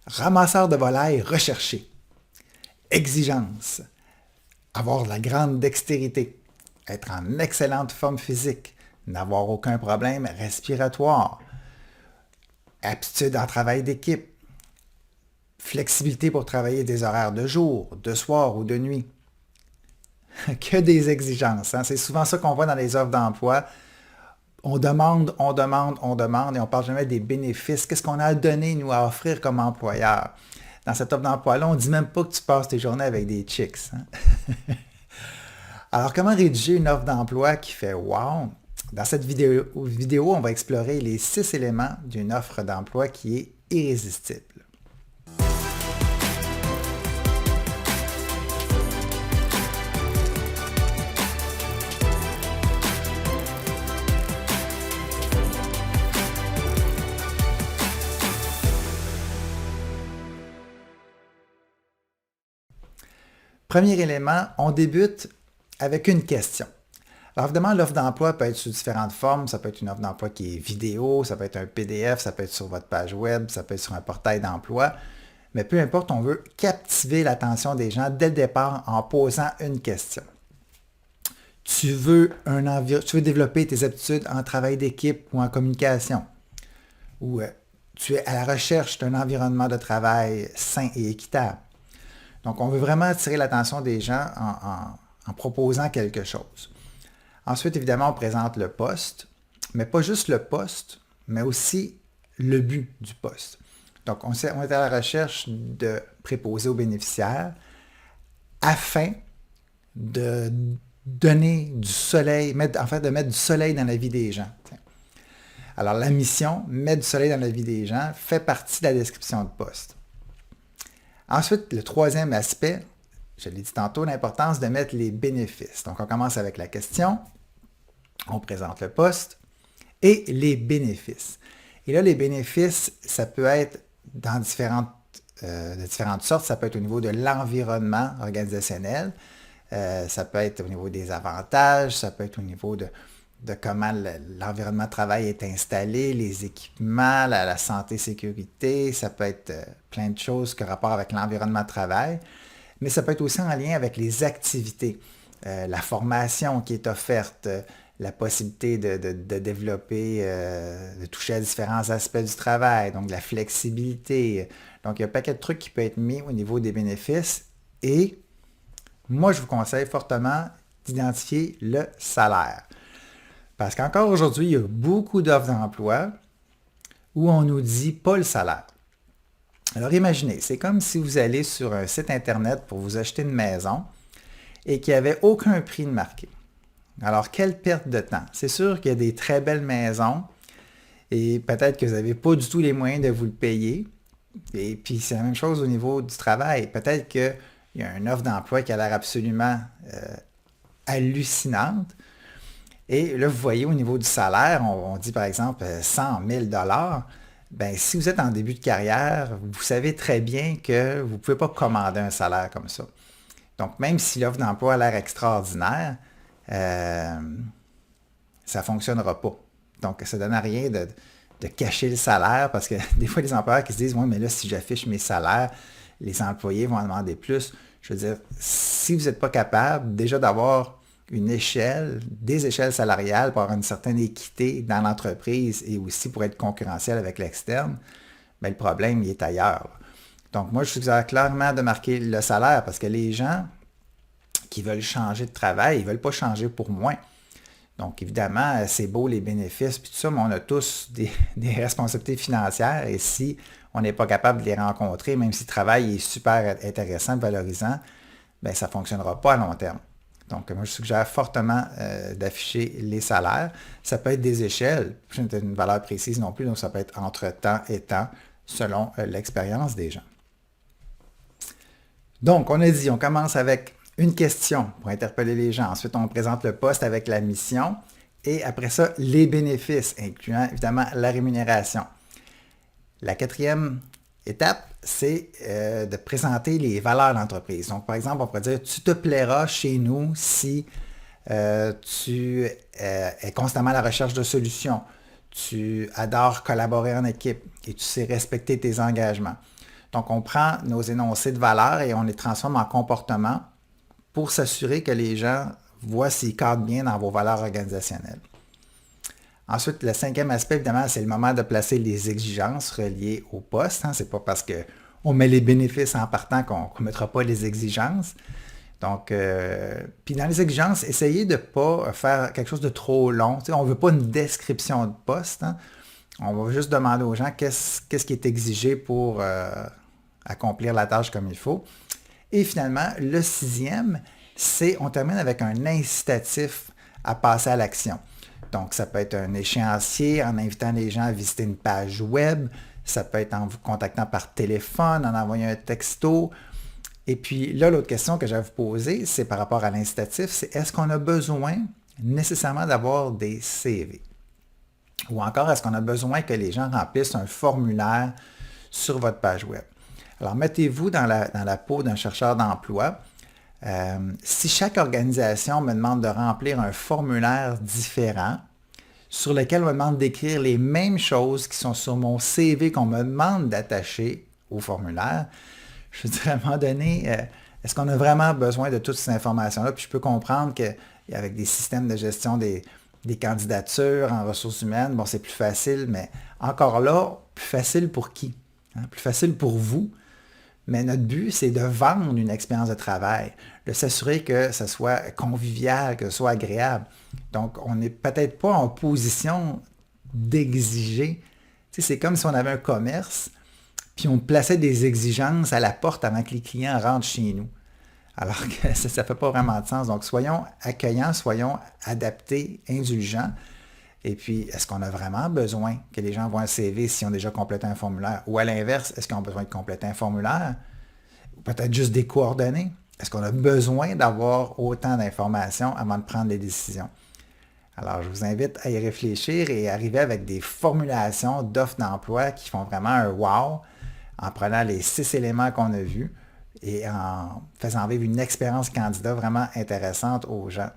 Ramasseur de volailles recherché. Exigence. Avoir de la grande dextérité. Être en excellente forme physique. N'avoir aucun problème respiratoire. Aptitude en travail d'équipe. Flexibilité pour travailler des horaires de jour, de soir ou de nuit. Que des exigences. Hein? C'est souvent ça qu'on voit dans les offres d'emploi. On demande et on ne parle jamais des bénéfices. Qu'est-ce qu'on a à donner, nous, à offrir comme employeur? Dans cette offre d'emploi-là, on ne dit même pas que tu passes tes journées avec des chicks. Hein? Alors, comment rédiger une offre d'emploi qui fait wow? Dans cette vidéo, on va explorer les 6 éléments d'une offre d'emploi qui est irrésistible. Premier élément, on débute avec une question. Alors évidemment, l'offre d'emploi peut être sous différentes formes. Ça peut être une offre d'emploi qui est vidéo, ça peut être un PDF, ça peut être sur votre page web, ça peut être sur un portail d'emploi. Mais peu importe, on veut captiver l'attention des gens dès le départ en posant une question. Tu veux développer tes aptitudes en travail d'équipe ou en communication. Ou tu es à la recherche d'un environnement de travail sain et équitable. Donc, on veut vraiment attirer l'attention des gens en proposant quelque chose. Ensuite, évidemment, on présente le poste, mais pas juste le poste, mais aussi le but du poste. Donc, on est à la recherche de préposer aux bénéficiaires afin de donner du soleil, de mettre du soleil dans la vie des gens. Alors, la mission, mettre du soleil dans la vie des gens, fait partie de la description de poste. Ensuite, le troisième aspect, je l'ai dit tantôt, l'importance de mettre les bénéfices. Donc, on commence avec la question, on présente le poste et les bénéfices. Et là, les bénéfices, ça peut être de différentes sortes. Ça peut être au niveau de l'environnement organisationnel, ça peut être au niveau des avantages, ça peut être au niveau de comment l'environnement de travail est installé, les équipements, la santé-sécurité, ça peut être plein de choses qui ont rapport avec l'environnement de travail, mais ça peut être aussi en lien avec les activités, la formation qui est offerte, la possibilité de développer, de toucher à différents aspects du travail, donc la flexibilité. Donc, il y a un paquet de trucs qui peut être mis au niveau des bénéfices et moi, je vous conseille fortement d'identifier le salaire. Parce qu'encore aujourd'hui, il y a beaucoup d'offres d'emploi où on nous dit pas le salaire. Alors imaginez, c'est comme si vous allez sur un site internet pour vous acheter une maison et qu'il n'y avait aucun prix de marqué. Alors quelle perte de temps. C'est sûr qu'il y a des très belles maisons et peut-être que vous n'avez pas du tout les moyens de vous le payer. Et puis c'est la même chose au niveau du travail. Peut-être qu'il y a une offre d'emploi qui a l'air absolument hallucinante. Et là, vous voyez au niveau du salaire, on dit par exemple 100 000 $. Ben, si vous êtes en début de carrière, vous savez très bien que vous ne pouvez pas commander un salaire comme ça. Donc, même si l'offre d'emploi a l'air extraordinaire, ça ne fonctionnera pas. Donc, ça ne donne à rien de cacher le salaire parce que des fois, les employeurs qui se disent « Oui, mais là, si j'affiche mes salaires, les employés vont en demander plus. » Je veux dire, si vous n'êtes pas capable déjà d'avoir une échelle, des échelles salariales pour avoir une certaine équité dans l'entreprise et aussi pour être concurrentiel avec l'externe, bien, le problème, il est ailleurs. Donc, moi, je suggère clairement de marquer le salaire parce que les gens qui veulent changer de travail, ils ne veulent pas changer pour moins. Donc, évidemment, c'est beau les bénéfices, puis tout ça, mais on a tous des responsabilités financières et si on n'est pas capable de les rencontrer, même si le travail est super intéressant, valorisant, bien, ça ne fonctionnera pas à long terme. Donc, moi, je suggère fortement d'afficher les salaires. Ça peut être des échelles, je n'ai pas une valeur précise non plus, donc ça peut être entre temps et temps, selon l'expérience des gens. Donc, on a dit, on commence avec une question pour interpeller les gens. Ensuite, on présente le poste avec la mission. Et après ça, les bénéfices, incluant évidemment la rémunération. La quatrième étape, c'est de présenter les valeurs de l'entreprise. Donc, par exemple, on pourrait dire, tu te plairas chez nous si tu es constamment à la recherche de solutions, tu adores collaborer en équipe et tu sais respecter tes engagements. Donc, on prend nos énoncés de valeurs et on les transforme en comportements pour s'assurer que les gens voient s'ils cadrent bien dans vos valeurs organisationnelles. Ensuite, le cinquième aspect, évidemment, c'est le moment de placer les exigences reliées au poste. Ce n'est pas parce qu'on met les bénéfices en partant qu'on ne mettra pas les exigences. Donc, puis dans les exigences, essayez de ne pas faire quelque chose de trop long. On ne veut pas une description de poste. On va juste demander aux gens qu'est-ce qui est exigé pour accomplir la tâche comme il faut. Et finalement, le sixième, on termine avec un incitatif à passer à l'action. Donc, ça peut être un échéancier en invitant les gens à visiter une page web. Ça peut être en vous contactant par téléphone, en envoyant un texto. Et puis là, l'autre question que je vais vous poser, c'est par rapport à l'incitatif, c'est est-ce qu'on a besoin nécessairement d'avoir des CV? Ou encore, est-ce qu'on a besoin que les gens remplissent un formulaire sur votre page web? Alors, mettez-vous dans la peau d'un chercheur d'emploi. Si chaque organisation me demande de remplir un formulaire différent, sur lequel on me demande d'écrire les mêmes choses qui sont sur mon CV qu'on me demande d'attacher au formulaire, je dirais à un moment donné, est-ce qu'on a vraiment besoin de toutes ces informations-là? Puis je peux comprendre qu'avec des systèmes de gestion des candidatures en ressources humaines, bon, c'est plus facile, mais encore là, plus facile pour qui? Plus facile pour vous. Mais notre but, c'est de vendre une expérience de travail, de s'assurer que ce soit convivial, que ce soit agréable. Donc, on n'est peut-être pas en position d'exiger. C'est comme si on avait un commerce, puis on plaçait des exigences à la porte avant que les clients rentrent chez nous. Alors que ça ne fait pas vraiment de sens. Donc, soyons accueillants, soyons adaptés, indulgents. Et puis, est-ce qu'on a vraiment besoin que les gens voient un CV s'ils ont déjà complété un formulaire? Ou à l'inverse, est-ce qu'ils ont besoin de compléter un formulaire? Ou peut-être juste des coordonnées? Est-ce qu'on a besoin d'avoir autant d'informations avant de prendre des décisions? Alors, je vous invite à y réfléchir et arriver avec des formulations d'offres d'emploi qui font vraiment un wow en prenant les 6 éléments qu'on a vus et en faisant vivre une expérience candidat vraiment intéressante aux gens.